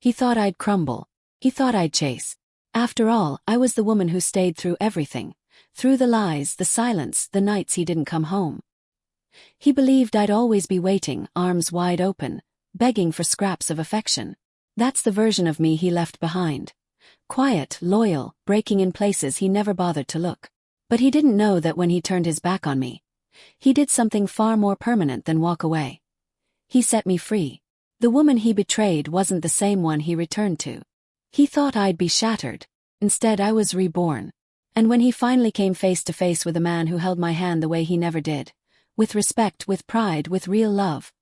He thought I'd crumble. He thought I'd chase. After all, I was the woman who stayed through everything. Through the lies, the silence, the nights he didn't come home. He believed I'd always be waiting, arms wide open, begging for scraps of affection. That's the version of me he left behind. Quiet, loyal, breaking in places he never bothered to look. But he didn't know that when he turned his back on me, he did something far more permanent than walk away. He set me free. The woman he betrayed wasn't the same one he returned to. He thought I'd be shattered. Instead, I was reborn. And when he finally came face to face with a man who held my hand the way he never did, with respect, with pride, with real love,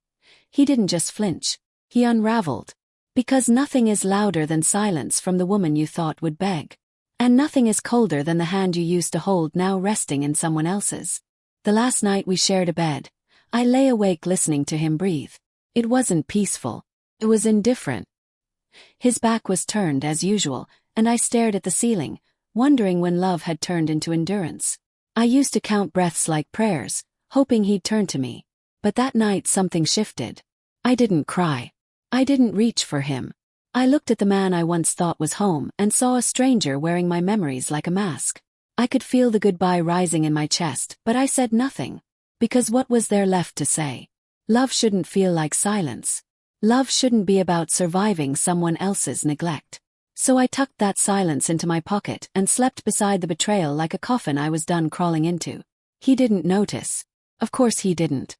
he didn't just flinch. He unraveled. Because nothing is louder than silence from the woman you thought would beg. And nothing is colder than the hand you used to hold now resting in someone else's. The last night we shared a bed, I lay awake listening to him breathe. It wasn't peaceful. It was indifferent. His back was turned as usual, and I stared at the ceiling, wondering when love had turned into endurance. I used to count breaths like prayers, hoping he'd turn to me. But that night something shifted. I didn't cry. I didn't reach for him. I looked at the man I once thought was home and saw a stranger wearing my memories like a mask. I could feel the goodbye rising in my chest, but I said nothing. Because what was there left to say? Love shouldn't feel like silence. Love shouldn't be about surviving someone else's neglect. So I tucked that silence into my pocket and slept beside the betrayal like a coffin I was done crawling into. He didn't notice. Of course he didn't.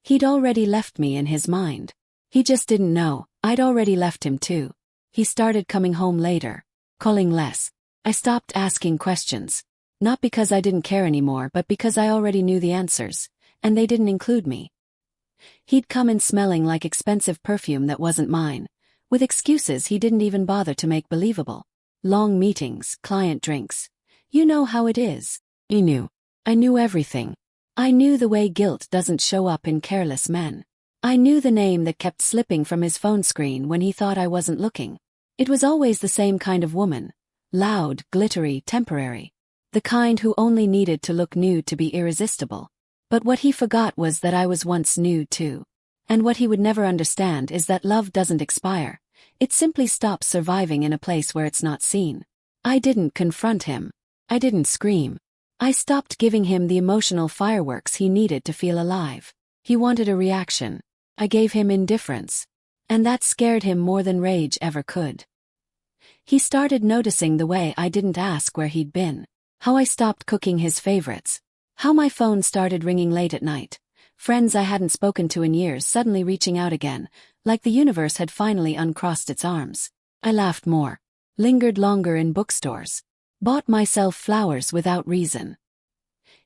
He'd already left me in his mind. He just didn't know. I'd already left him too. He started coming home later, calling less. I stopped asking questions. Not because I didn't care anymore, but because I already knew the answers, and they didn't include me. He'd come in smelling like expensive perfume that wasn't mine, with excuses he didn't even bother to make believable. Long meetings, client drinks. You know how it is. He knew. I knew everything. I knew the way guilt doesn't show up in careless men. I knew the name that kept slipping from his phone screen when he thought I wasn't looking. It was always the same kind of woman. Loud, glittery, temporary. The kind who only needed to look nude to be irresistible. But what he forgot was that I was once nude too. And what he would never understand is that love doesn't expire. It simply stops surviving in a place where it's not seen. I didn't confront him. I didn't scream. I stopped giving him the emotional fireworks he needed to feel alive. He wanted a reaction. I gave him indifference. And that scared him more than rage ever could. He started noticing the way I didn't ask where he'd been. How I stopped cooking his favorites. How my phone started ringing late at night. Friends I hadn't spoken to in years suddenly reaching out again, like the universe had finally uncrossed its arms. I laughed more. Lingered longer in bookstores. Bought myself flowers without reason.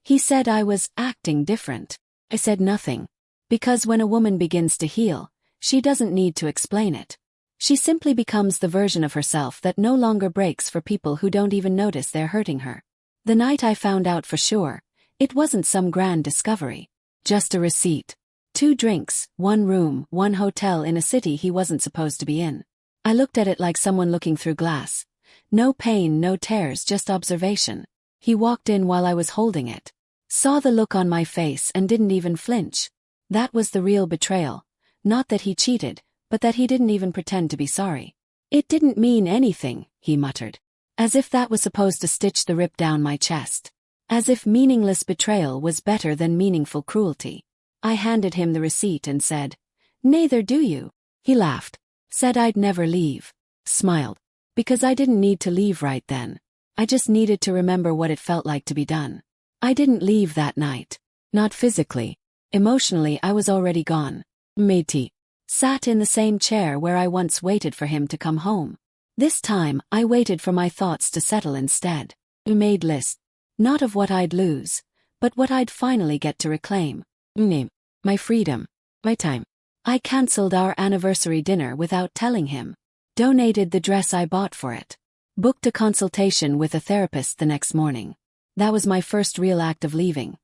He said I was acting different. I said nothing. Because when a woman begins to heal, she doesn't need to explain it. She simply becomes the version of herself that no longer breaks for people who don't even notice they're hurting her. The night I found out for sure, it wasn't some grand discovery. Just a receipt. 2 drinks, 1 room, 1 hotel in a city he wasn't supposed to be in. I looked at it like someone looking through glass. No pain, no tears, just observation. He walked in while I was holding it. Saw the look on my face and didn't even flinch. That was the real betrayal. Not that he cheated, but that he didn't even pretend to be sorry. It didn't mean anything, he muttered. As if that was supposed to stitch the rip down my chest. As if meaningless betrayal was better than meaningful cruelty. I handed him the receipt and said, "Neither do you." He laughed. Said I'd never leave. Smiled. Because I didn't need to leave right then. I just needed to remember what it felt like to be done. I didn't leave that night. Not physically. Emotionally, I was already gone. Made tea. Sat in the same chair where I once waited for him to come home. This time, I waited for my thoughts to settle instead. Made list. Not of what I'd lose, but what I'd finally get to reclaim. Name. My freedom. My time. I cancelled our anniversary dinner without telling him. Donated the dress I bought for it. Booked a consultation with a therapist the next morning. That was my first real act of leaving.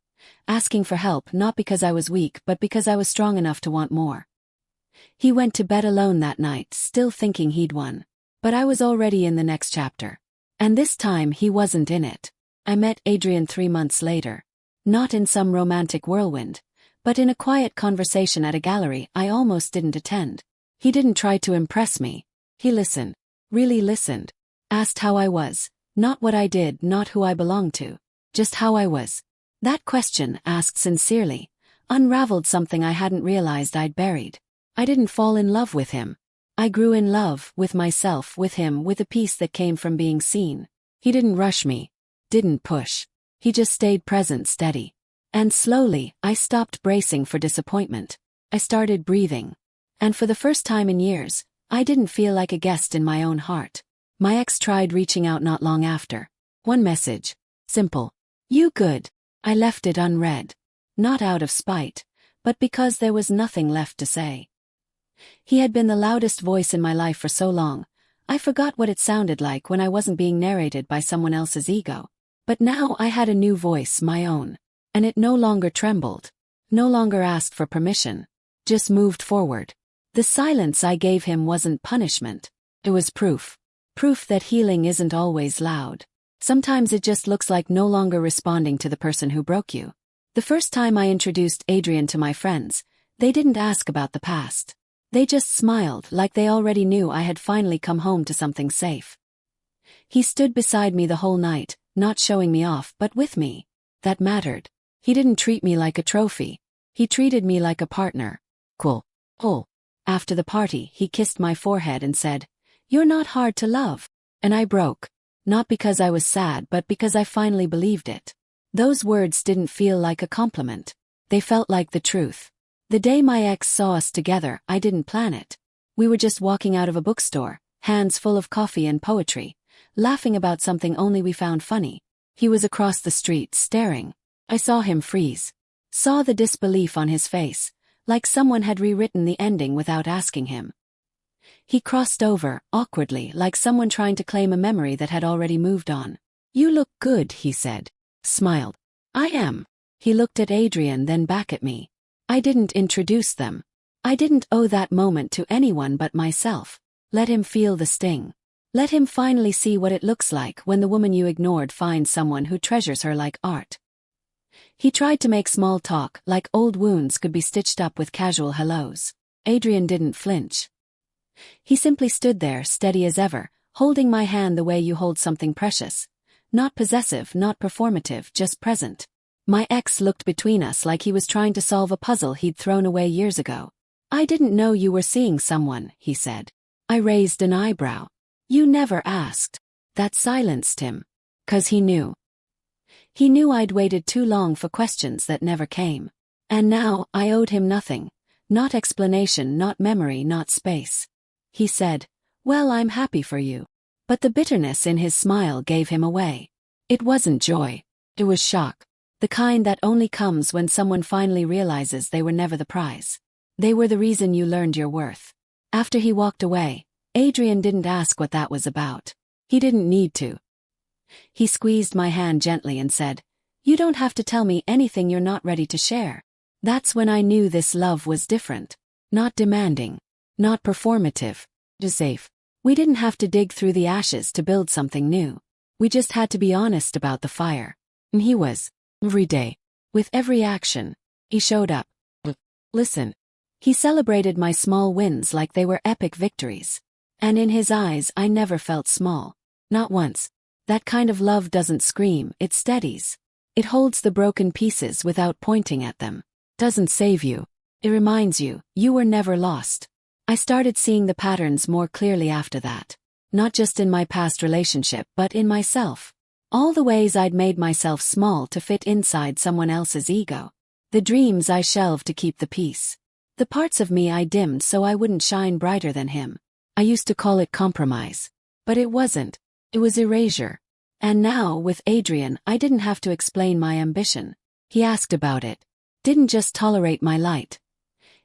Asking for help not because I was weak but because I was strong enough to want more. He went to bed alone that night, still thinking he'd won. But I was already in the next chapter. And this time he wasn't in it. I met Adrian 3 months later. Not in some romantic whirlwind, but in a quiet conversation at a gallery I almost didn't attend. He didn't try to impress me. He listened. Really listened. Asked how I was. Not what I did, not who I belonged to. Just how I was. That question, asked sincerely, unraveled something I hadn't realized I'd buried. I didn't fall in love with him. I grew in love, with myself, with him, with a peace that came from being seen. He didn't rush me. Didn't push. He just stayed present, steady. And slowly, I stopped bracing for disappointment. I started breathing. And for the first time in years, I didn't feel like a guest in my own heart. My ex tried reaching out not long after. One message. Simple. You good. I left it unread. Not out of spite, but because there was nothing left to say. He had been the loudest voice in my life for so long, I forgot what it sounded like when I wasn't being narrated by someone else's ego. But now I had a new voice, my own. And it no longer trembled. No longer asked for permission. Just moved forward. The silence I gave him wasn't punishment. It was proof. Proof that healing isn't always loud. Sometimes it just looks like no longer responding to the person who broke you. The first time I introduced Adrian to my friends, they didn't ask about the past. They just smiled like they already knew I had finally come home to something safe. He stood beside me the whole night, not showing me off but with me. That mattered. He didn't treat me like a trophy. He treated me like a partner. Cool. After the party, he kissed my forehead and said, "You're not hard to love." And I broke. Not because I was sad but because I finally believed it. Those words didn't feel like a compliment. They felt like the truth. The day my ex saw us together, I didn't plan it. We were just walking out of a bookstore, hands full of coffee and poetry, laughing about something only we found funny. He was across the street, staring. I saw him freeze. Saw the disbelief on his face, like someone had rewritten the ending without asking him. He crossed over, awkwardly, like someone trying to claim a memory that had already moved on. "You look good," he said. Smiled. "I am." He looked at Adrian, then back at me. I didn't introduce them. I didn't owe that moment to anyone but myself. Let him feel the sting. Let him finally see what it looks like when the woman you ignored finds someone who treasures her like art. He tried to make small talk, like old wounds could be stitched up with casual hellos. Adrian didn't flinch. He simply stood there, steady as ever, holding my hand the way you hold something precious. Not possessive, not performative, just present. My ex looked between us like he was trying to solve a puzzle he'd thrown away years ago. "I didn't know you were seeing someone," he said. I raised an eyebrow. "You never asked." That silenced him. 'Cause he knew. He knew I'd waited too long for questions that never came. And now, I owed him nothing. Not explanation, not memory, not space. He said, "Well, I'm happy for you." But the bitterness in his smile gave him away. It wasn't joy. It was shock. The kind that only comes when someone finally realizes they were never the prize. They were the reason you learned your worth. After he walked away, Adrian didn't ask what that was about. He didn't need to. He squeezed my hand gently and said, "You don't have to tell me anything you're not ready to share." That's when I knew this love was different. Not demanding. Not performative. Just safe. We didn't have to dig through the ashes to build something new. We just had to be honest about the fire. And he was. Every day. With every action. He showed up. Listen. He celebrated my small wins like they were epic victories. And in his eyes I never felt small. Not once. That kind of love doesn't scream, it steadies. It holds the broken pieces without pointing at them. Doesn't save you. It reminds you, you were never lost. I started seeing the patterns more clearly after that. Not just in my past relationship but in myself. All the ways I'd made myself small to fit inside someone else's ego. The dreams I shelved to keep the peace. The parts of me I dimmed so I wouldn't shine brighter than him. I used to call it compromise. But it wasn't. It was erasure. And now, with Adrian, I didn't have to explain my ambition. He asked about it. Didn't just tolerate my light.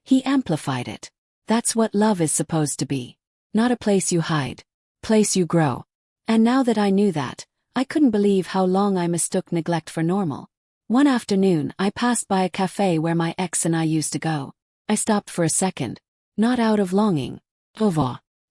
He amplified it. That's what love is supposed to be. Not a place you hide. Place you grow. And now that I knew that, I couldn't believe how long I mistook neglect for normal. One afternoon, I passed by a cafe where my ex and I used to go. I stopped for a second. Not out of longing.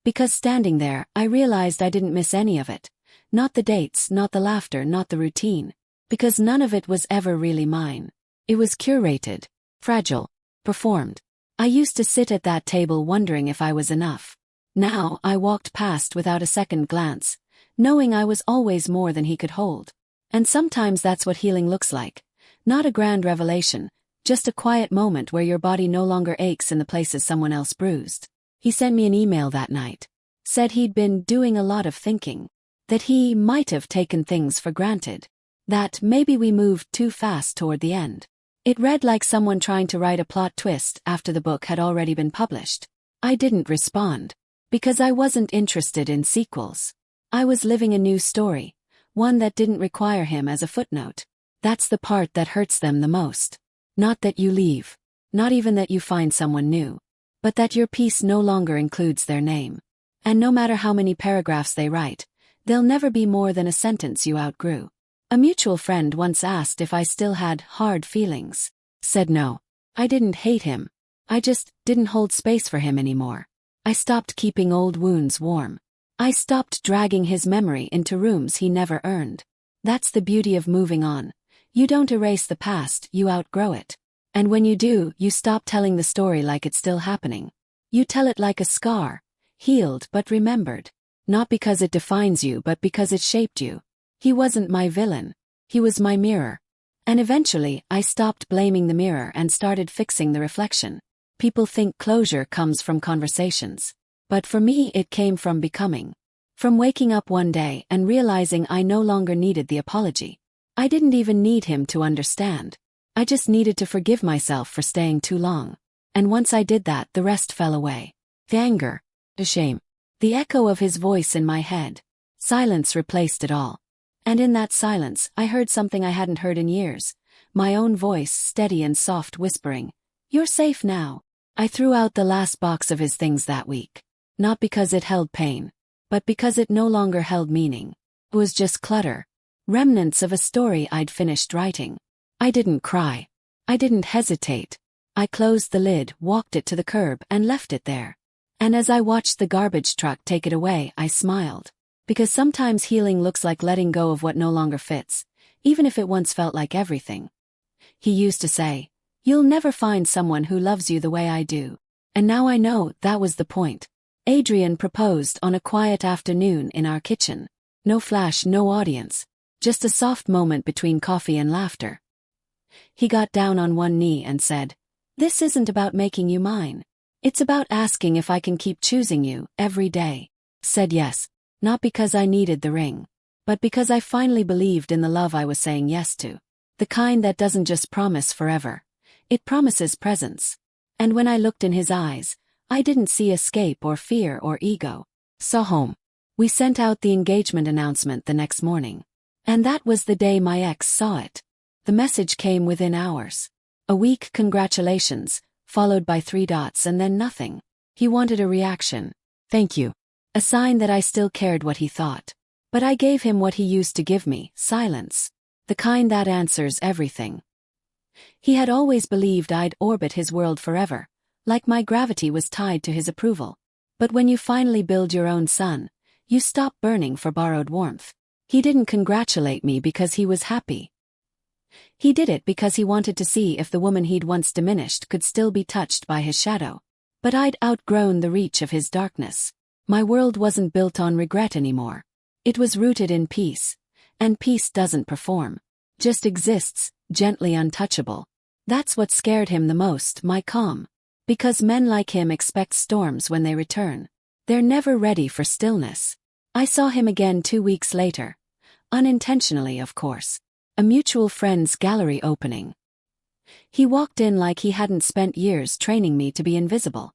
Because standing there, I realized I didn't miss any of it. Not the dates, not the laughter, not the routine. Because none of it was ever really mine. It was curated. Fragile. Performed. I used to sit at that table wondering if I was enough. Now, I walked past without a second glance, knowing I was always more than he could hold. And sometimes that's what healing looks like. Not a grand revelation, just a quiet moment where your body no longer aches in the places someone else bruised. He sent me an email that night. Said he'd been doing a lot of thinking. That he might have taken things for granted. That maybe we moved too fast toward the end. It read like someone trying to write a plot twist after the book had already been published. I didn't respond. Because I wasn't interested in sequels. I was living a new story. One that didn't require him as a footnote. That's the part that hurts them the most. Not that you leave. Not even that you find someone new. But that your piece no longer includes their name. And no matter how many paragraphs they write, they'll never be more than a sentence you outgrew. A mutual friend once asked if I still had hard feelings. Said no. I didn't hate him. I just didn't hold space for him anymore. I stopped keeping old wounds warm. I stopped dragging his memory into rooms he never earned. That's the beauty of moving on. You don't erase the past, you outgrow it. And when you do, you stop telling the story like it's still happening. You tell it like a scar, healed but remembered. Not because it defines you but because it shaped you. He wasn't my villain. He was my mirror. And eventually, I stopped blaming the mirror and started fixing the reflection. People think closure comes from conversations. But for me it came from becoming. From waking up one day and realizing I no longer needed the apology. I didn't even need him to understand. I just needed to forgive myself for staying too long. And once I did that, the rest fell away. The anger. The shame. The echo of his voice in my head. Silence replaced it all. And in that silence, I heard something I hadn't heard in years. My own voice, steady and soft, whispering, "You're safe now." I threw out the last box of his things that week. Not because it held pain, but because it no longer held meaning. It was just clutter. Remnants of a story I'd finished writing. I didn't cry. I didn't hesitate. I closed the lid, walked it to the curb, and left it there. And as I watched the garbage truck take it away, I smiled. Because sometimes healing looks like letting go of what no longer fits, even if it once felt like everything. He used to say, "You'll never find someone who loves you the way I do." And now I know that was the point. Adrian proposed on a quiet afternoon in our kitchen. No flash, no audience. Just a soft moment between coffee and laughter. He got down on one knee and said, "This isn't about making you mine. It's about asking if I can keep choosing you every day." Said yes, not because I needed the ring, but because I finally believed in the love I was saying yes to. The kind that doesn't just promise forever. It promises presence. And when I looked in his eyes, I didn't see escape or fear or ego. Saw home. We sent out the engagement announcement the next morning. And that was the day my ex saw it. The message came within hours. A weak congratulations, followed by 3 dots and then nothing. He wanted a reaction. Thank you. A sign that I still cared what he thought. But I gave him what he used to give me, silence. The kind that answers everything. He had always believed I'd orbit his world forever, like my gravity was tied to his approval. But when you finally build your own sun, you stop burning for borrowed warmth. He didn't congratulate me because he was happy. He did it because he wanted to see if the woman he'd once diminished could still be touched by his shadow. But I'd outgrown the reach of his darkness. My world wasn't built on regret anymore. It was rooted in peace. And peace doesn't perform. Just exists, gently untouchable. That's what scared him the most, my calm. Because men like him expect storms when they return. They're never ready for stillness. I saw him again 2 weeks later. Unintentionally, of course. A mutual friend's gallery opening. He walked in like he hadn't spent years training me to be invisible.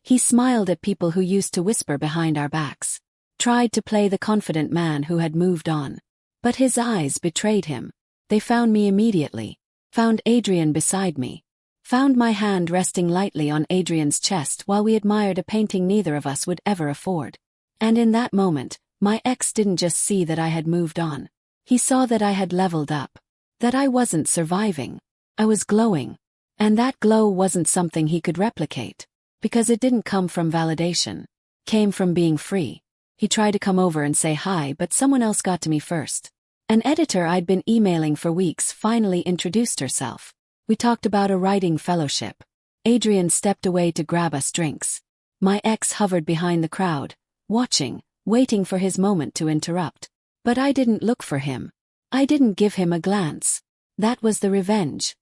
He smiled at people who used to whisper behind our backs. Tried to play the confident man who had moved on. But his eyes betrayed him. They found me immediately. Found Adrian beside me. Found my hand resting lightly on Adrian's chest while we admired a painting neither of us would ever afford. And in that moment, my ex didn't just see that I had moved on. He saw that I had leveled up. That I wasn't surviving. I was glowing. And that glow wasn't something he could replicate. Because it didn't come from validation. Came from being free. He tried to come over and say hi, but someone else got to me first. An editor I'd been emailing for weeks finally introduced herself. We talked about a writing fellowship. Adrian stepped away to grab us drinks. My ex hovered behind the crowd, watching, waiting for his moment to interrupt. But I didn't look for him. I didn't give him a glance. That was the revenge.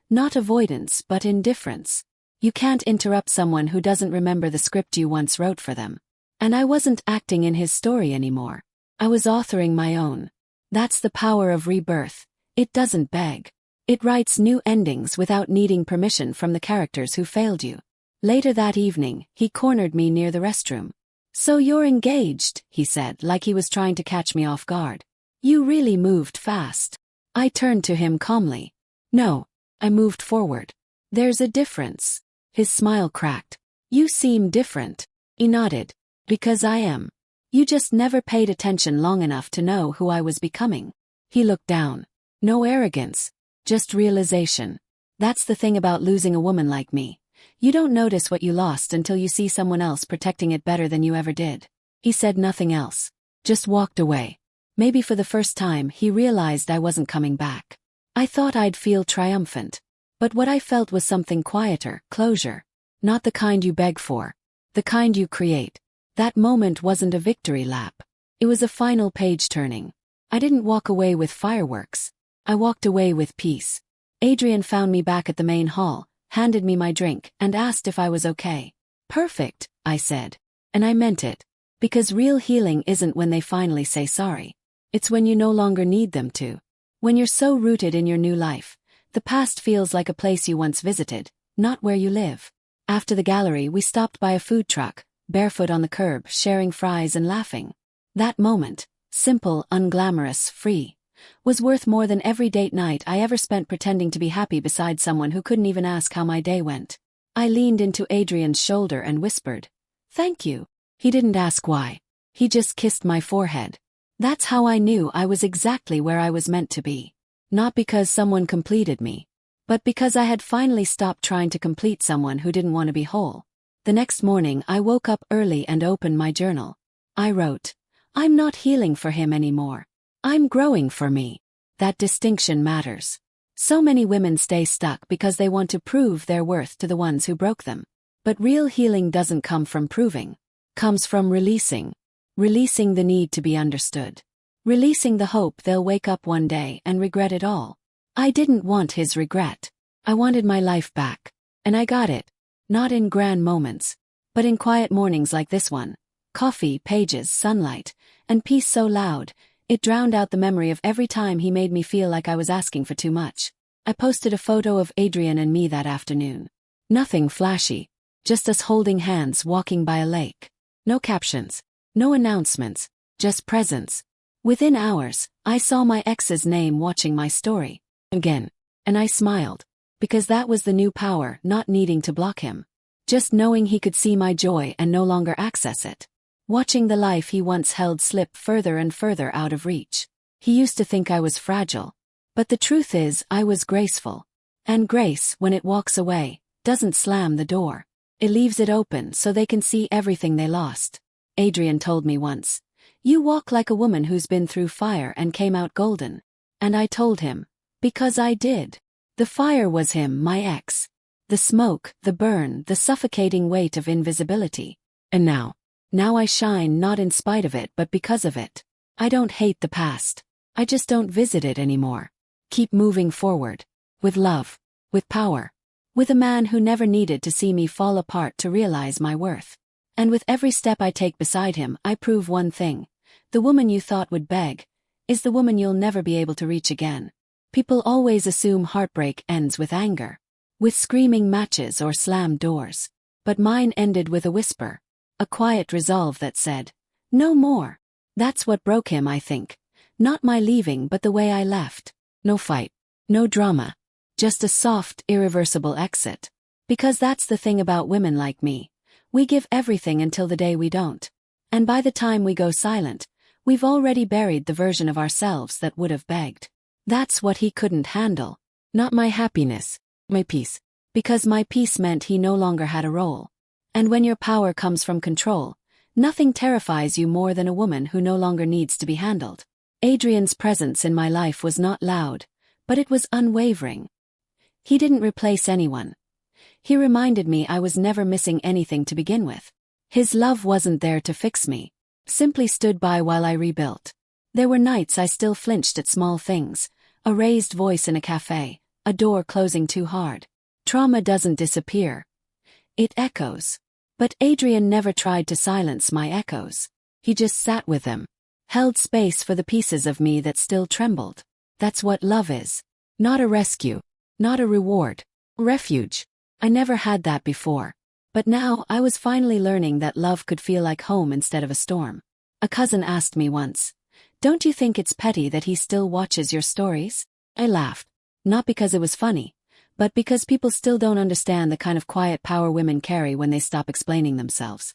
Not avoidance, but indifference. You can't interrupt someone who doesn't remember the script you once wrote for them. And I wasn't acting in his story anymore. I was authoring my own. That's the power of rebirth. It doesn't beg. It writes new endings without needing permission from the characters who failed you. Later that evening, he cornered me near the restroom. "So you're engaged," he said, like he was trying to catch me off guard. "You really moved fast." I turned to him calmly. "No." I moved forward. "There's a difference." His smile cracked. "You seem different." He nodded. "Because I am. You just never paid attention long enough to know who I was becoming." He looked down. No arrogance. Just realization. That's the thing about losing a woman like me. You don't notice what you lost until you see someone else protecting it better than you ever did. He said nothing else. Just walked away. Maybe for the first time he realized I wasn't coming back. I thought I'd feel triumphant. But what I felt was something quieter, closure. Not the kind you beg for. The kind you create. That moment wasn't a victory lap. It was a final page turning. I didn't walk away with fireworks. I walked away with peace. Adrian found me back at the main hall, handed me my drink, and asked if I was okay. "Perfect," I said. And I meant it. Because real healing isn't when they finally say sorry. It's when you no longer need them to. When you're so rooted in your new life, the past feels like a place you once visited, not where you live. After the gallery, we stopped by a food truck, barefoot on the curb, sharing fries and laughing. That moment, simple, unglamorous, free, was worth more than every date night I ever spent pretending to be happy beside someone who couldn't even ask how my day went. I leaned into Adrian's shoulder and whispered, "Thank you." He didn't ask why. He just kissed my forehead. That's how I knew I was exactly where I was meant to be. Not because someone completed me, but because I had finally stopped trying to complete someone who didn't want to be whole. The next morning I woke up early and opened my journal. I wrote, "I'm not healing for him anymore. I'm growing for me." That distinction matters. So many women stay stuck because they want to prove their worth to the ones who broke them. But real healing doesn't come from proving. Comes from releasing. Releasing the need to be understood. Releasing the hope they'll wake up one day and regret it all. I didn't want his regret. I wanted my life back. And I got it. Not in grand moments, but in quiet mornings like this one. Coffee, pages, sunlight, and peace so loud, it drowned out the memory of every time he made me feel like I was asking for too much. I posted a photo of Adrian and me that afternoon. Nothing flashy. Just us holding hands walking by a lake. No captions. No announcements. Just presence. Within hours, I saw my ex's name watching my story. Again. And I smiled. Because that was the new power, not needing to block him. Just knowing he could see my joy and no longer access it. Watching the life he once held slip further and further out of reach. He used to think I was fragile. But the truth is, I was graceful. And grace, when it walks away, doesn't slam the door. It leaves it open so they can see everything they lost. Adrian told me once, "You walk like a woman who's been through fire and came out golden." And I told him, because I did. The fire was him, my ex. The smoke, the burn, the suffocating weight of invisibility. And now I shine not in spite of it but because of it. I don't hate the past. I just don't visit it anymore. Keep moving forward. With love. With power. With a man who never needed to see me fall apart to realize my worth. And with every step I take beside him, I prove one thing. The woman you thought would beg is the woman you'll never be able to reach again. People always assume heartbreak ends with anger, with screaming matches or slammed doors. But mine ended with a whisper, a quiet resolve that said, "No more." That's what broke him, I think. Not my leaving but the way I left. No fight. No drama. Just a soft, irreversible exit. Because that's the thing about women like me. We give everything until the day we don't. And by the time we go silent, we've already buried the version of ourselves that would have begged. That's what he couldn't handle. Not my happiness, my peace. Because my peace meant he no longer had a role. And when your power comes from control, nothing terrifies you more than a woman who no longer needs to be handled. Adrian's presence in my life was not loud, but it was unwavering. He didn't replace anyone. He reminded me I was never missing anything to begin with. His love wasn't there to fix me. Simply stood by while I rebuilt. There were nights I still flinched at small things. A raised voice in a cafe, a door closing too hard. Trauma doesn't disappear. It echoes. But Adrian never tried to silence my echoes. He just sat with them. Held space for the pieces of me that still trembled. That's what love is. Not a rescue. Not a reward. Refuge. I never had that before. But now I was finally learning that love could feel like home instead of a storm. A cousin asked me once, "Don't you think it's petty that he still watches your stories?" I laughed. Not because it was funny, but because people still don't understand the kind of quiet power women carry when they stop explaining themselves.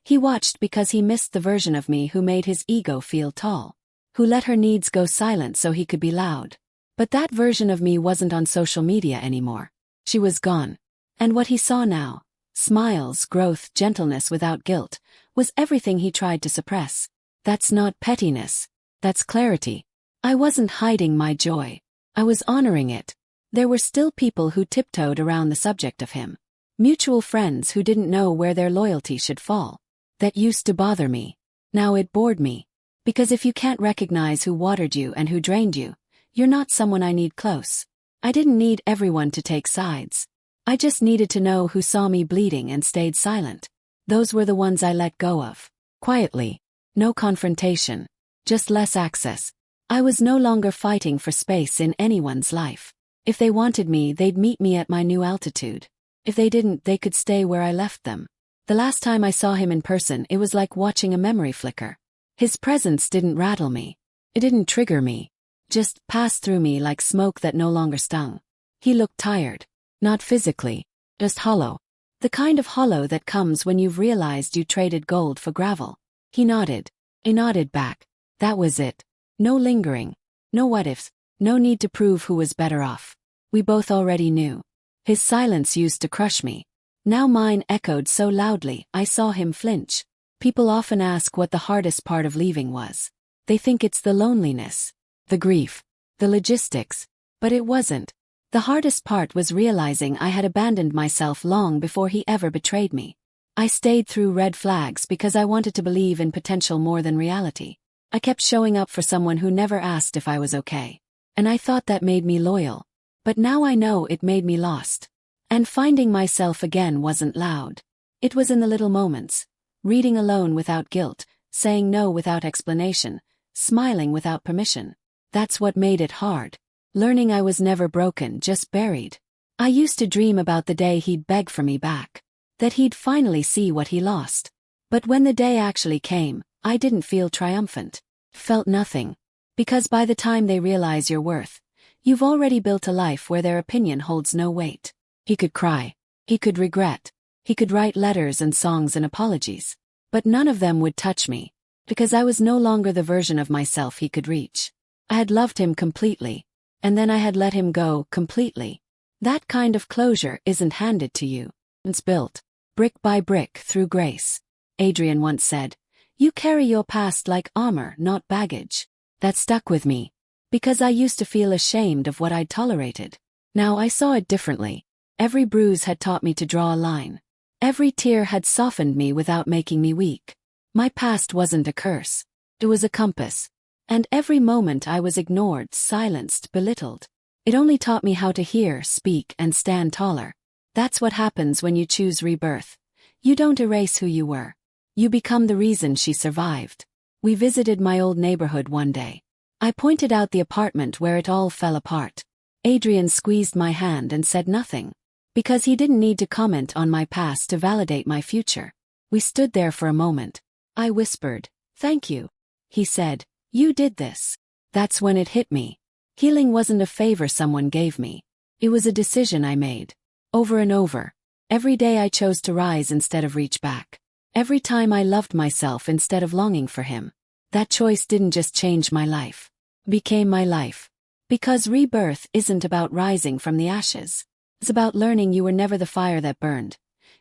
He watched because he missed the version of me who made his ego feel tall, who let her needs go silent so he could be loud. But that version of me wasn't on social media anymore. She was gone. And what he saw now, smiles, growth, gentleness without guilt, was everything he tried to suppress. That's not pettiness. That's clarity. I wasn't hiding my joy. I was honoring it. There were still people who tiptoed around the subject of him. Mutual friends who didn't know where their loyalty should fall. That used to bother me. Now it bored me. Because if you can't recognize who watered you and who drained you, you're not someone I need close. I didn't need everyone to take sides. I just needed to know who saw me bleeding and stayed silent. Those were the ones I let go of. Quietly. No confrontation. Just less access. I was no longer fighting for space in anyone's life. If they wanted me, they'd meet me at my new altitude. If they didn't, they could stay where I left them. The last time I saw him in person, it was like watching a memory flicker. His presence didn't rattle me. It didn't trigger me. Just passed through me like smoke that no longer stung. He looked tired. Not physically. Just hollow. The kind of hollow that comes when you've realized you traded gold for gravel. He nodded. I nodded back. That was it. No lingering. No what-ifs. No need to prove who was better off. We both already knew. His silence used to crush me. Now mine echoed so loudly, I saw him flinch. People often ask what the hardest part of leaving was. They think it's the loneliness, the grief, the logistics. But it wasn't. The hardest part was realizing I had abandoned myself long before he ever betrayed me. I stayed through red flags because I wanted to believe in potential more than reality. I kept showing up for someone who never asked if I was okay. And I thought that made me loyal. But now I know it made me lost. And finding myself again wasn't loud. It was in the little moments. Reading alone without guilt, saying no without explanation, smiling without permission. That's what made it hard. Learning I was never broken, just buried. I used to dream about the day he'd beg for me back. That he'd finally see what he lost. But when the day actually came, I didn't feel triumphant. Felt nothing. Because by the time they realize your worth, you've already built a life where their opinion holds no weight. He could cry. He could regret. He could write letters and songs and apologies. But none of them would touch me. Because I was no longer the version of myself he could reach. I had loved him completely. And then I had let him go completely. That kind of closure isn't handed to you. It's built, brick by brick, through grace. Adrian once said, "You carry your past like armor, not baggage." That stuck with me. Because I used to feel ashamed of what I'd tolerated. Now I saw it differently. Every bruise had taught me to draw a line. Every tear had softened me without making me weak. My past wasn't a curse. It was a compass. And every moment I was ignored, silenced, belittled. It only taught me how to hear, speak, and stand taller. That's what happens when you choose rebirth. You don't erase who you were. You become the reason she survived. We visited my old neighborhood one day. I pointed out the apartment where it all fell apart. Adrian squeezed my hand and said nothing. Because he didn't need to comment on my past to validate my future. We stood there for a moment. I whispered, "Thank you." He said, "You did this." That's when it hit me. Healing wasn't a favor someone gave me. It was a decision I made. Over and over. Every day I chose to rise instead of reach back. Every time I loved myself instead of longing for him. That choice didn't just change my life. Became my life. Because rebirth isn't about rising from the ashes. It's about learning you were never the fire that burned.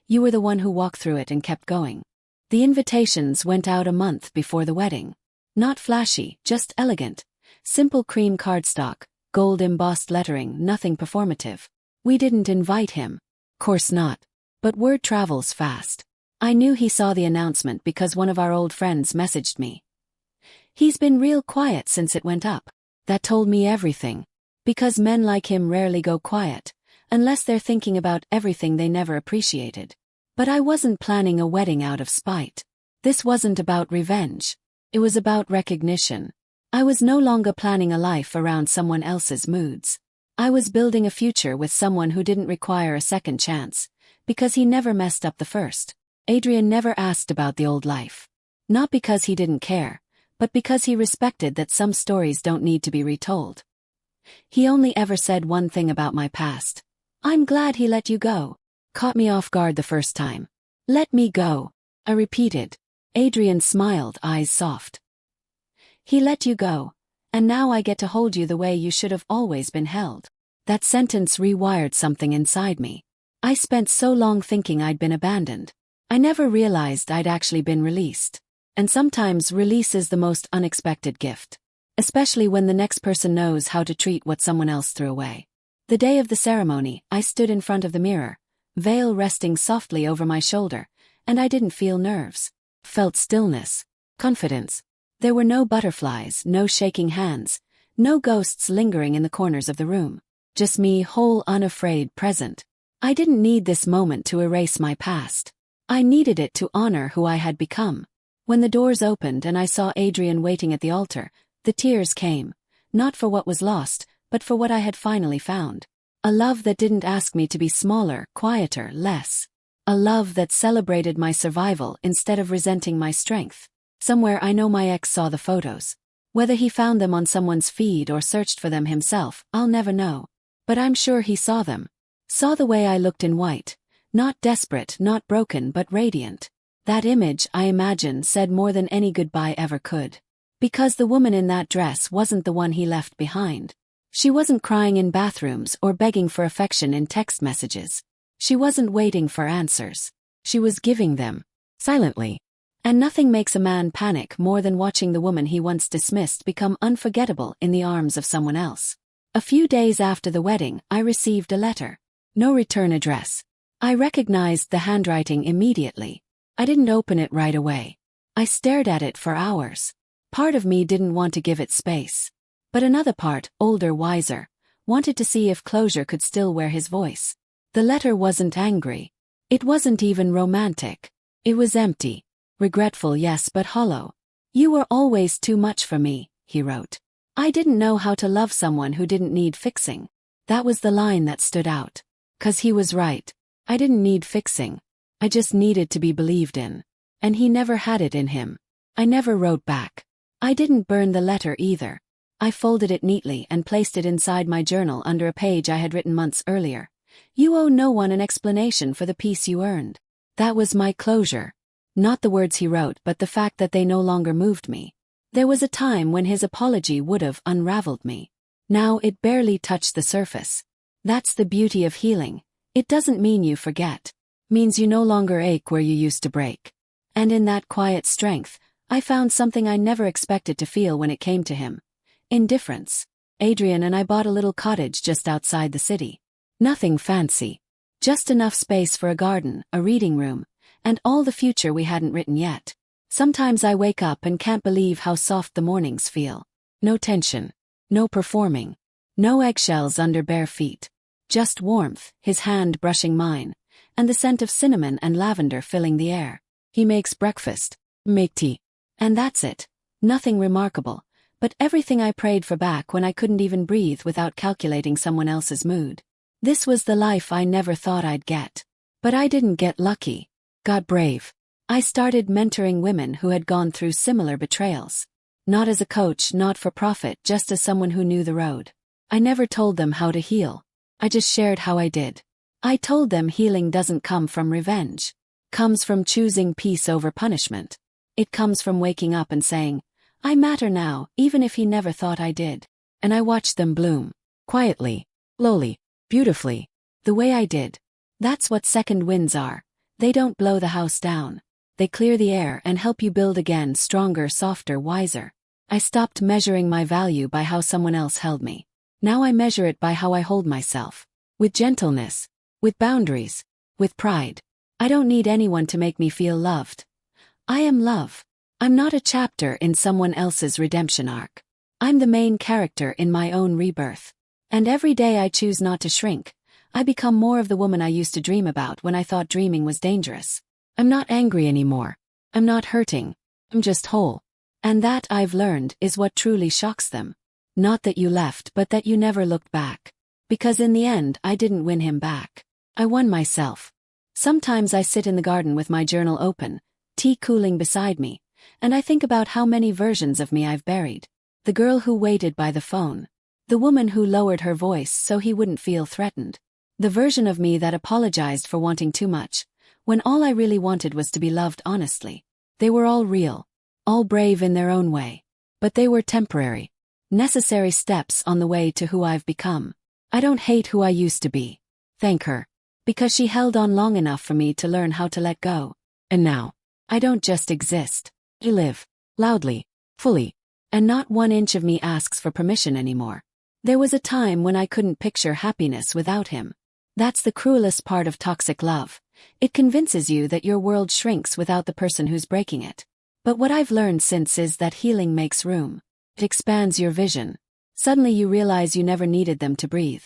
You were the one who walked through it and kept going. The invitations went out a month before the wedding. Not flashy, just elegant. Simple cream cardstock, gold embossed lettering, nothing performative. We didn't invite him. Course not. But word travels fast. I knew he saw the announcement because one of our old friends messaged me. He's been real quiet since it went up. That told me everything. Because men like him rarely go quiet, unless they're thinking about everything they never appreciated. But I wasn't planning a wedding out of spite. This wasn't about revenge. It was about recognition. I was no longer planning a life around someone else's moods. I was building a future with someone who didn't require a second chance, because he never messed up the first. Adrian never asked about the old life. Not because he didn't care, but because he respected that some stories don't need to be retold. He only ever said one thing about my past. "I'm glad he let you go." Caught me off guard the first time. "Let me go," I repeated. Adrian smiled, eyes soft. "He let you go, and now I get to hold you the way you should have always been held." That sentence rewired something inside me. I spent so long thinking I'd been abandoned. I never realized I'd actually been released. And sometimes release is the most unexpected gift. Especially when the next person knows how to treat what someone else threw away. The day of the ceremony, I stood in front of the mirror, veil resting softly over my shoulder, and I didn't feel nerves. Felt stillness, confidence. There were no butterflies, no shaking hands, no ghosts lingering in the corners of the room. Just me, whole, unafraid, present. I didn't need this moment to erase my past. I needed it to honor who I had become. When the doors opened and I saw Adrian waiting at the altar, the tears came, not for what was lost, but for what I had finally found. A love that didn't ask me to be smaller, quieter, less. A love that celebrated my survival instead of resenting my strength. Somewhere I know my ex saw the photos. Whether he found them on someone's feed or searched for them himself, I'll never know. But I'm sure he saw them. Saw the way I looked in white. Not desperate, not broken, but radiant. That image, I imagine, said more than any goodbye ever could. Because the woman in that dress wasn't the one he left behind. She wasn't crying in bathrooms or begging for affection in text messages. She wasn't waiting for answers. She was giving them. Silently. And nothing makes a man panic more than watching the woman he once dismissed become unforgettable in the arms of someone else. A few days after the wedding, I received a letter. No return address. I recognized the handwriting immediately. I didn't open it right away. I stared at it for hours. Part of me didn't want to give it space. But another part, older, wiser, wanted to see if closure could still wear his voice. The letter wasn't angry. It wasn't even romantic. It was empty. Regretful, yes, but hollow. "You were always too much for me," he wrote. "I didn't know how to love someone who didn't need fixing." That was the line that stood out. 'Cause he was right. I didn't need fixing. I just needed to be believed in. And he never had it in him. I never wrote back. I didn't burn the letter either. I folded it neatly and placed it inside my journal under a page I had written months earlier. "You owe no one an explanation for the peace you earned." That was my closure. Not the words he wrote, but the fact that they no longer moved me. There was a time when his apology would have unraveled me. Now it barely touched the surface. That's the beauty of healing. It doesn't mean you forget. Means you no longer ache where you used to break. And in that quiet strength, I found something I never expected to feel when it came to him. Indifference. Adrian and I bought a little cottage just outside the city. Nothing fancy. Just enough space for a garden, a reading room, and all the future we hadn't written yet. Sometimes I wake up and can't believe how soft the mornings feel. No tension. No performing. No eggshells under bare feet. Just warmth, his hand brushing mine, and the scent of cinnamon and lavender filling the air. He makes breakfast. Make tea. And that's it. Nothing remarkable, but everything I prayed for back when I couldn't even breathe without calculating someone else's mood. This was the life I never thought I'd get. But I didn't get lucky. Got brave. I started mentoring women who had gone through similar betrayals. Not as a coach, not for profit, just as someone who knew the road. I never told them how to heal. I just shared how I did. I told them healing doesn't come from revenge. Comes from choosing peace over punishment. It comes from waking up and saying, "I matter now, even if he never thought I did." And I watched them bloom. Quietly, slowly, beautifully. The way I did. That's what second winds are. They don't blow the house down. They clear the air and help you build again, stronger, softer, wiser. I stopped measuring my value by how someone else held me. Now I measure it by how I hold myself. With gentleness. With boundaries. With pride. I don't need anyone to make me feel loved. I am love. I'm not a chapter in someone else's redemption arc. I'm the main character in my own rebirth. And every day I choose not to shrink, I become more of the woman I used to dream about when I thought dreaming was dangerous. I'm not angry anymore. I'm not hurting. I'm just whole. And that, I've learned, is what truly shocks them. Not that you left, but that you never looked back. Because in the end, I didn't win him back. I won myself. Sometimes I sit in the garden with my journal open, tea cooling beside me, and I think about how many versions of me I've buried. The girl who waited by the phone. The woman who lowered her voice so he wouldn't feel threatened. The version of me that apologized for wanting too much, when all I really wanted was to be loved honestly. They were all real, all brave in their own way. But they were temporary, necessary steps on the way to who I've become. I don't hate who I used to be. Thank her. Because she held on long enough for me to learn how to let go. And now, I don't just exist. I live. Loudly. Fully. And not 1 inch of me asks for permission anymore. There was a time when I couldn't picture happiness without him. That's the cruelest part of toxic love. It convinces you that your world shrinks without the person who's breaking it. But what I've learned since is that healing makes room. It expands your vision. Suddenly you realize you never needed them to breathe.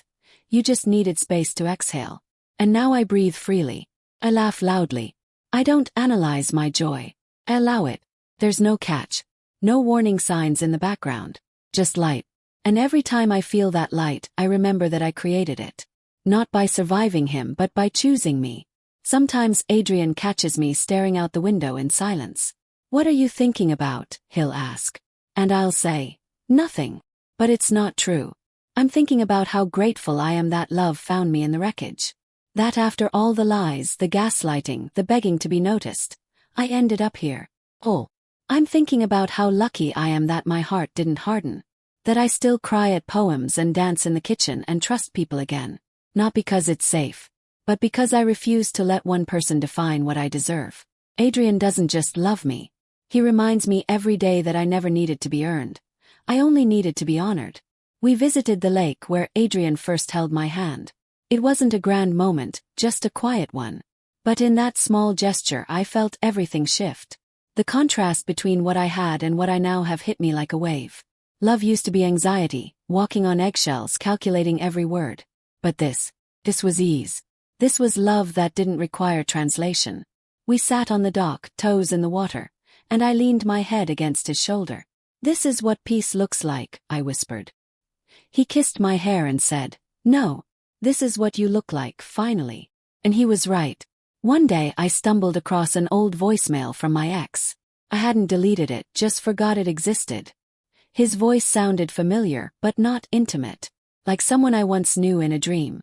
You just needed space to exhale. And now I breathe freely. I laugh loudly. I don't analyze my joy. I allow it. There's no catch. No warning signs in the background. Just light. And every time I feel that light, I remember that I created it. Not by surviving him, but by choosing me. Sometimes Adrian catches me staring out the window in silence. "What are you thinking about?" he'll ask. And I'll say, "Nothing." But it's not true. I'm thinking about how grateful I am that love found me in the wreckage. That after all the lies, the gaslighting, the begging to be noticed, I ended up here. Oh. I'm thinking about how lucky I am that my heart didn't harden. That I still cry at poems and dance in the kitchen and trust people again. Not because it's safe, but because I refuse to let one person define what I deserve. Adrian doesn't just love me. He reminds me every day that I never needed to be earned. I only needed to be honored. We visited the lake where Adrian first held my hand. It wasn't a grand moment, just a quiet one. But in that small gesture I felt everything shift. The contrast between what I had and what I now have hit me like a wave. Love used to be anxiety, walking on eggshells, calculating every word. But this was ease. This was love that didn't require translation. We sat on the dock, toes in the water, and I leaned my head against his shoulder. "This is what peace looks like," I whispered. He kissed my hair and said, "No. This is what you look like, finally." And he was right. One day I stumbled across an old voicemail from my ex. I hadn't deleted it, just forgot it existed. His voice sounded familiar, but not intimate. Like someone I once knew in a dream.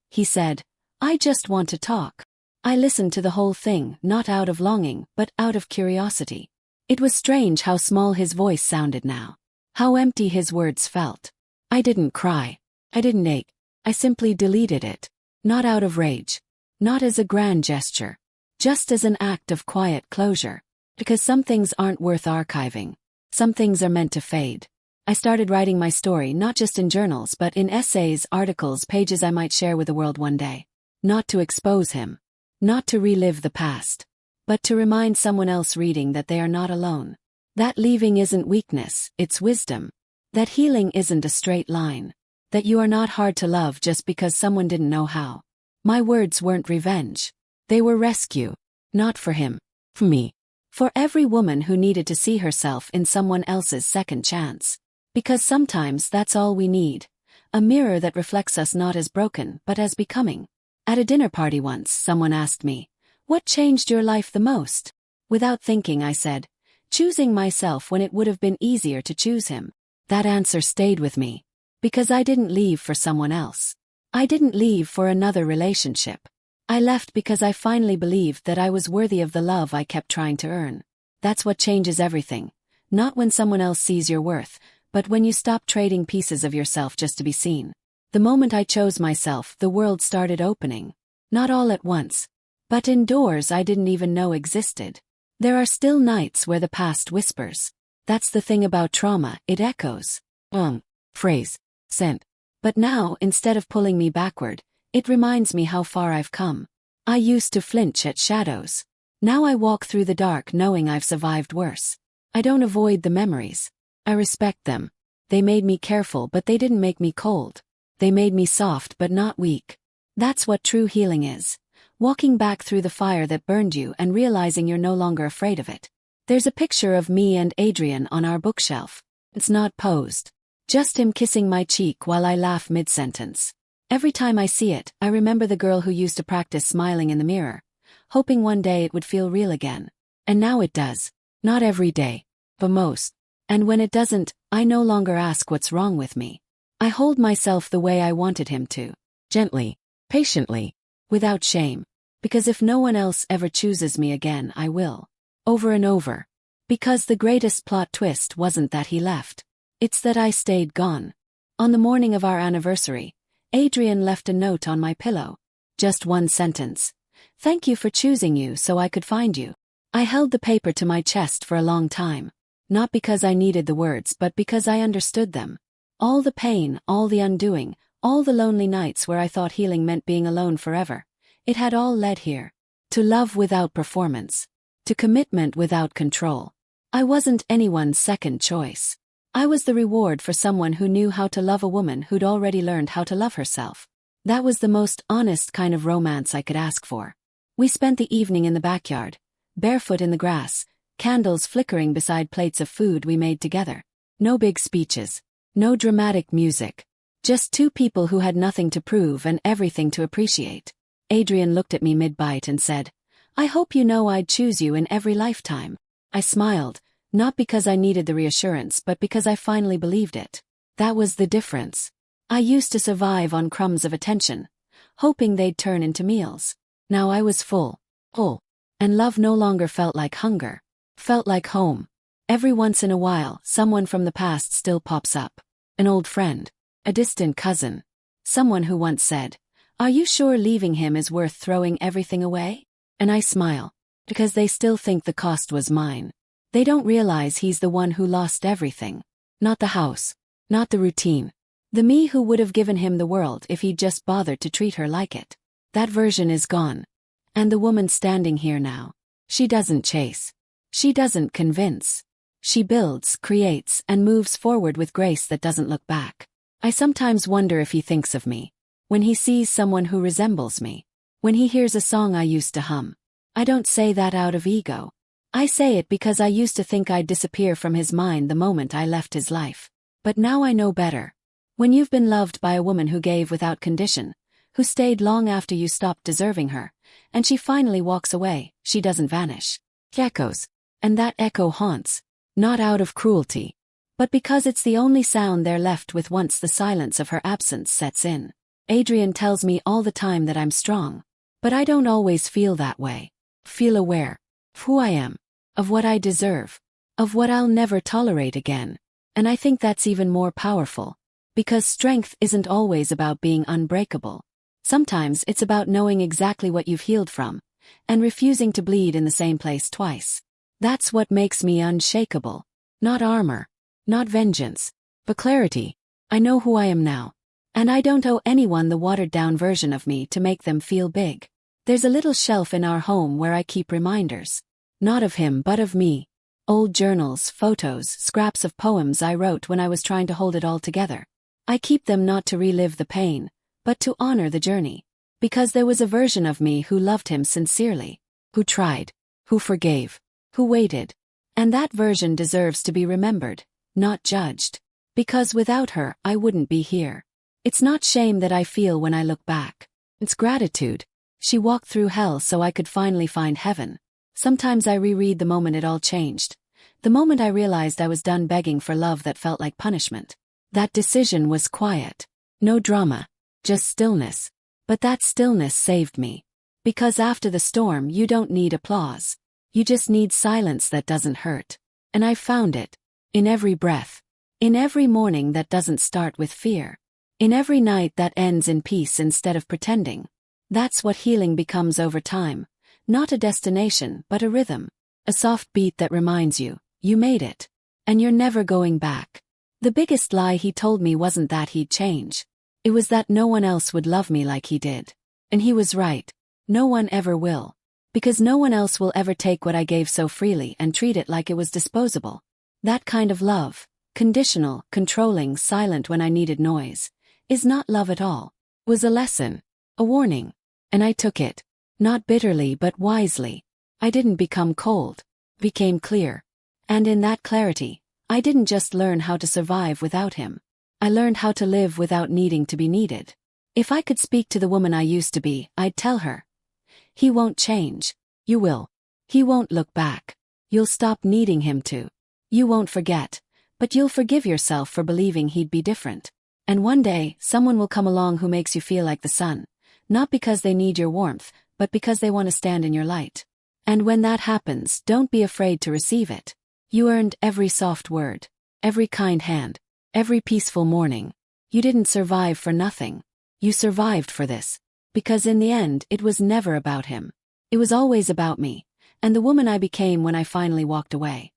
He said, "I just want to talk." I listened to the whole thing, not out of longing, but out of curiosity. It was strange how small his voice sounded now. How empty his words felt. I didn't cry. I didn't ache. I simply deleted it. Not out of rage. Not as a grand gesture. Just as an act of quiet closure. Because some things aren't worth archiving. Some things are meant to fade. I started writing my story not just in journals but in essays, articles, pages I might share with the world one day. Not to expose him. Not to relive the past. But to remind someone else reading that they are not alone. That leaving isn't weakness, it's wisdom. That healing isn't a straight line. That you are not hard to love just because someone didn't know how. My words weren't revenge. They were rescue. Not for him. For me. For every woman who needed to see herself in someone else's second chance. Because sometimes that's all we need. A mirror that reflects us not as broken but as becoming. At a dinner party once, someone asked me, "What changed your life the most?" Without thinking I said, "Choosing myself when it would have been easier to choose him." That answer stayed with me. Because I didn't leave for someone else. I didn't leave for another relationship. I left because I finally believed that I was worthy of the love I kept trying to earn. That's what changes everything. Not when someone else sees your worth, but when you stop trading pieces of yourself just to be seen. The moment I chose myself, the world started opening. Not all at once. But in doors I didn't even know existed. There are still nights where the past whispers. That's the thing about trauma, it echoes. Phrase. Scent. But now, instead of pulling me backward, it reminds me how far I've come. I used to flinch at shadows. Now I walk through the dark knowing I've survived worse. I don't avoid the memories. I respect them. They made me careful, but they didn't make me cold. They made me soft but not weak. That's what true healing is. Walking back through the fire that burned you and realizing you're no longer afraid of it. There's a picture of me and Adrian on our bookshelf. It's not posed. Just him kissing my cheek while I laugh mid-sentence. Every time I see it, I remember the girl who used to practice smiling in the mirror, hoping one day it would feel real again. And now it does. Not every day, but most. And when it doesn't, I no longer ask what's wrong with me. I hold myself the way I wanted him to. Gently, patiently, without shame. Because if no one else ever chooses me again, I will. Over and over. Because the greatest plot twist wasn't that he left. It's that I stayed gone. On the morning of our anniversary, Adrian left a note on my pillow. Just one sentence. Thank you for choosing you so I could find you. I held the paper to my chest for a long time. Not because I needed the words, but because I understood them. All the pain, all the undoing, all the lonely nights where I thought healing meant being alone forever. It had all led here. To love without performance. To commitment without control. I wasn't anyone's second choice. I was the reward for someone who knew how to love a woman who'd already learned how to love herself. That was the most honest kind of romance I could ask for. We spent the evening in the backyard, barefoot in the grass, candles flickering beside plates of food we made together. No big speeches. No dramatic music. Just two people who had nothing to prove and everything to appreciate. Adrian looked at me mid-bite and said, I hope you know I'd choose you in every lifetime. I smiled, not because I needed the reassurance but because I finally believed it. That was the difference. I used to survive on crumbs of attention, hoping they'd turn into meals. Now I was full. And love no longer felt like hunger. Felt like home. Every once in a while, someone from the past still pops up. An old friend. A distant cousin. Someone who once said, Are you sure leaving him is worth throwing everything away? And I smile. Because they still think the cost was mine. They don't realize he's the one who lost everything. Not the house. Not the routine. The me who would have given him the world if he'd just bothered to treat her like it. That version is gone. And the woman standing here now. She doesn't chase. She doesn't convince. She builds, creates, and moves forward with grace that doesn't look back. I sometimes wonder if he thinks of me. When he sees someone who resembles me. When he hears a song I used to hum. I don't say that out of ego. I say it because I used to think I'd disappear from his mind the moment I left his life. But now I know better. When you've been loved by a woman who gave without condition, who stayed long after you stopped deserving her, and she finally walks away, she doesn't vanish. She echoes. And that echo haunts. Not out of cruelty. But because it's the only sound they're left with once the silence of her absence sets in. Adrian tells me all the time that I'm strong. But I don't always feel that way. Feel aware. Of who I am. Of what I deserve. Of what I'll never tolerate again. And I think that's even more powerful. Because strength isn't always about being unbreakable. Sometimes it's about knowing exactly what you've healed from. And refusing to bleed in the same place twice. That's what makes me unshakable. Not armor. Not vengeance. But clarity. I know who I am now. And I don't owe anyone the watered-down version of me to make them feel big. There's a little shelf in our home where I keep reminders. Not of him but of me. Old journals, photos, scraps of poems I wrote when I was trying to hold it all together. I keep them not to relive the pain, but to honor the journey. Because there was a version of me who loved him sincerely. Who tried. Who forgave. Who waited. And that version deserves to be remembered, not judged. Because without her, I wouldn't be here. It's not shame that I feel when I look back. It's gratitude. She walked through hell so I could finally find heaven. Sometimes I reread the moment it all changed. The moment I realized I was done begging for love that felt like punishment. That decision was quiet. No drama. Just stillness. But that stillness saved me. Because after the storm you don't need applause. You just need silence that doesn't hurt. And I found it. In every breath. In every morning that doesn't start with fear. In every night that ends in peace instead of pretending. That's what healing becomes over time. Not a destination, but a rhythm. A soft beat that reminds you, you made it. And you're never going back. The biggest lie he told me wasn't that he'd change. It was that no one else would love me like he did. And he was right. No one ever will. Because no one else will ever take what I gave so freely and treat it like it was disposable. That kind of love, conditional, controlling, silent when I needed noise, is not love at all. Was a lesson. A warning. And I took it. Not bitterly but wisely. I didn't become cold. Became clear. And in that clarity, I didn't just learn how to survive without him. I learned how to live without needing to be needed. If I could speak to the woman I used to be, I'd tell her. He won't change. You will. He won't look back. You'll stop needing him to. You won't forget, but you'll forgive yourself for believing he'd be different. And one day, someone will come along who makes you feel like the sun, not because they need your warmth, but because they want to stand in your light. And when that happens, don't be afraid to receive it. You earned every soft word, every kind hand, every peaceful morning. You didn't survive for nothing. You survived for this. Because in the end, it was never about him. It was always about me, and the woman I became when I finally walked away.